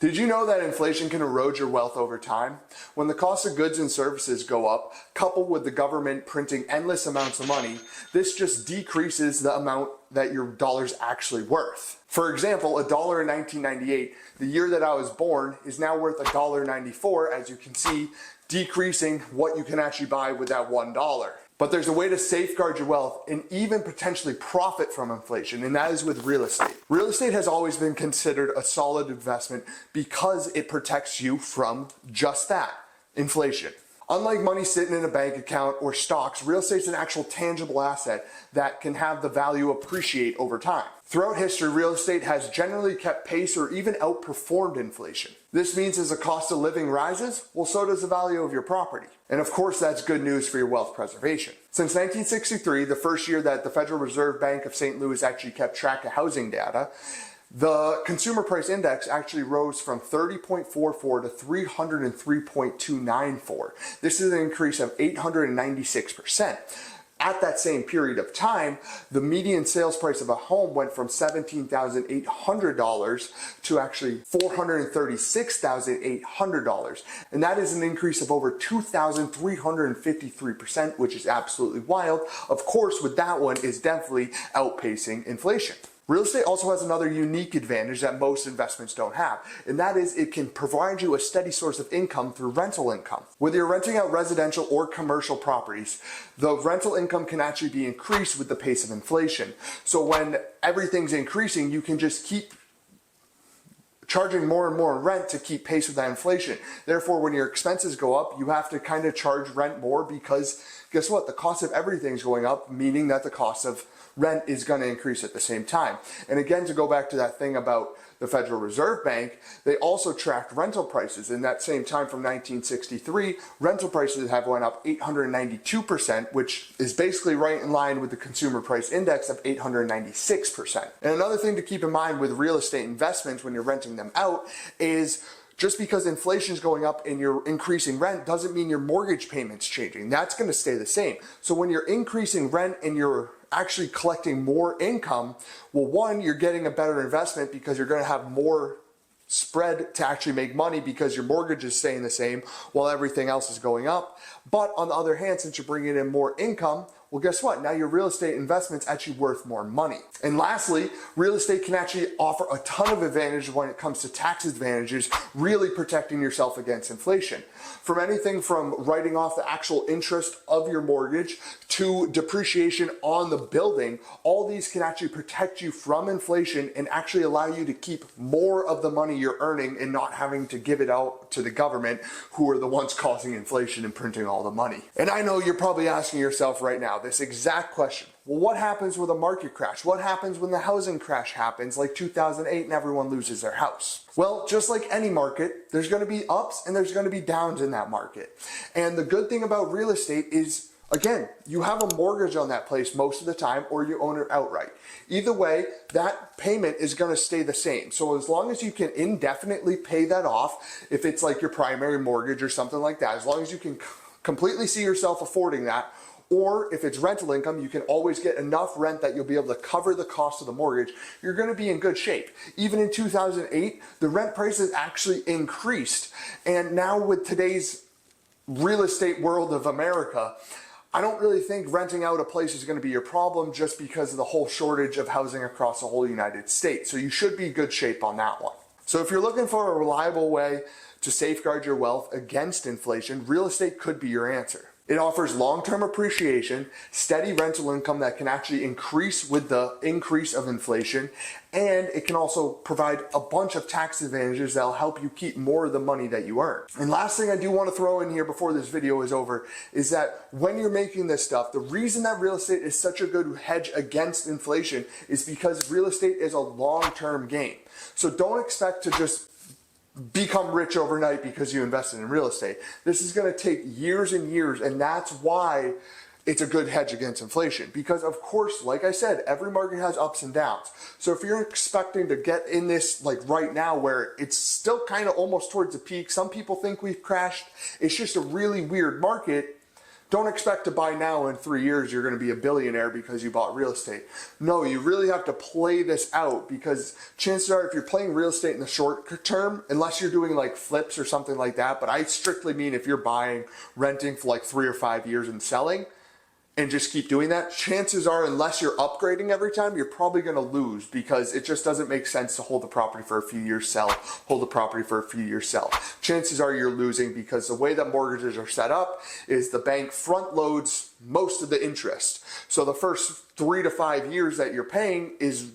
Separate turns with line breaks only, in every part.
Did you know that inflation can erode your wealth over time? When the cost of goods and services go up, coupled with the government printing endless amounts of money, this just decreases the amount that your dollar's actually worth. For example, $1 in 1998, the year that I was born, is now worth $1.94, as you can see, decreasing what you can actually buy with that $1. But there's a way to safeguard your wealth and even potentially profit from inflation, and that is with real estate. Real estate has always been considered a solid investment because it protects you from just that, inflation. Unlike money sitting in a bank account or stocks, real estate is an actual tangible asset that can have the value appreciate over time. Throughout history, real estate has generally kept pace or even outperformed inflation. This means as the cost of living rises, well, so does the value of your property. And of course, that's good news for your wealth preservation. Since 1963, the first year that the Federal Reserve Bank of St. Louis actually kept track of housing data, the consumer price index actually rose from 30.44 to 303.294. This is an increase of 896%. At that same period of time, the median sales price of a home went from $17,800 to actually $436,800. And that is an increase of over 2,353%, which is absolutely wild. Of course, with that one is definitely outpacing inflation. Real estate also has another unique advantage that most investments don't have, and that is it can provide you a steady source of income through rental income. Whether you're renting out residential or commercial properties, the rental income can actually be increased with the pace of inflation. So when everything's increasing, you can just keep charging more and more rent to keep pace with that inflation. Therefore, when your expenses go up, you have to kind of charge rent more because guess what? The cost of everything's going up, meaning that the cost of rent is going to increase at the same time. And again, to go back to that thing about the Federal Reserve Bank, they also tracked rental prices. In that same time from 1963, rental prices have went up 892%, which is basically right in line with the consumer price index of 896%. And another thing to keep in mind with real estate investments when you're renting them out is just because inflation is going up and you're increasing rent doesn't mean your mortgage payment's changing. That's going to stay the same. So when you're increasing rent and you're actually collecting more income, well, one, you're getting a better investment because you're going to have more spread to actually make money because your mortgage is staying the same while everything else is going up. But on the other hand, since you're bringing in more income, well, guess what? Now your real estate investment's actually worth more money. And lastly, real estate can actually offer a ton of advantages when it comes to tax advantages, really protecting yourself against inflation. From anything from writing off the actual interest of your mortgage to depreciation on the building, all these can actually protect you from inflation and actually allow you to keep more of the money you're earning and not having to give it out to the government, who are the ones causing inflation and printing all the money. And I know you're probably asking yourself right now this exact question. Well, what happens with a market crash? What happens when the housing crash happens like 2008 and everyone loses their house? Well, just like any market, there's going to be ups and there's going to be downs in that market. And the good thing about real estate is, again, you have a mortgage on that place most of the time, or you own it outright. Either way, that payment is going to stay the same. So as long as you can indefinitely pay that off, if it's like your primary mortgage or something like that, as long as you can completely see yourself affording that, or if it's rental income, you can always get enough rent that you'll be able to cover the cost of the mortgage, you're going to be in good shape. Even in 2008, the rent prices actually increased. And now with today's real estate world of America, I don't really think renting out a place is going to be your problem just because of the whole shortage of housing across the whole United States. So you should be in good shape on that one. So if you're looking for a reliable way to safeguard your wealth against inflation, real estate could be your answer. It offers long-term appreciation, steady rental income that can actually increase with the increase of inflation, and it can also provide a bunch of tax advantages that'll help you keep more of the money that you earn. And last thing I do want to throw in here before this video is over is that when you're making this stuff, the reason that real estate is such a good hedge against inflation is because real estate is a long-term game. So don't expect to just become rich overnight because you invested in real estate. This is going to take years and years, and that's why it's a good hedge against inflation. Because of course, like I said, every market has ups and downs. So if you're expecting to get in this like right now where it's still kind of almost towards the peak, some people think we've crashed, it's just a really weird market, Don't expect to buy now in 3 years you're going to be a billionaire because you bought real estate. No, you really have to play this out, because chances are if you're playing real estate in the short term, unless you're doing like flips or something like that, but I strictly mean if you're buying, renting for like 3 or 5 years and selling, and just keep doing that, chances are, unless you're upgrading every time, you're probably going to lose, because it just doesn't make sense to hold the property for a few years, sell, hold the property for a few years, sell. Chances are you're losing, because the way that mortgages are set up is the bank front loads most of the interest. So the first 3 to 5 years that you're paying is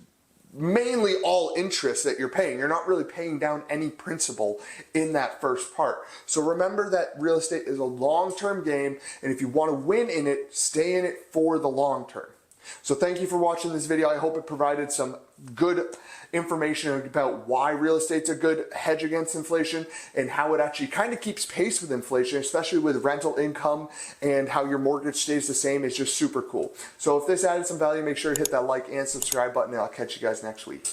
mainly all interest that you're paying. You're not really paying down any principal in that first part. So remember that real estate is a long-term game, and if you want to win in it, stay in it for the long term. So thank you for watching this video. I hope it provided some good information about why real estate's a good hedge against inflation, and how it actually kind of keeps pace with inflation, especially with rental income, and how your mortgage stays the same is just super cool. So if this added some value, make sure to hit that like and subscribe button, and I'll catch you guys next week.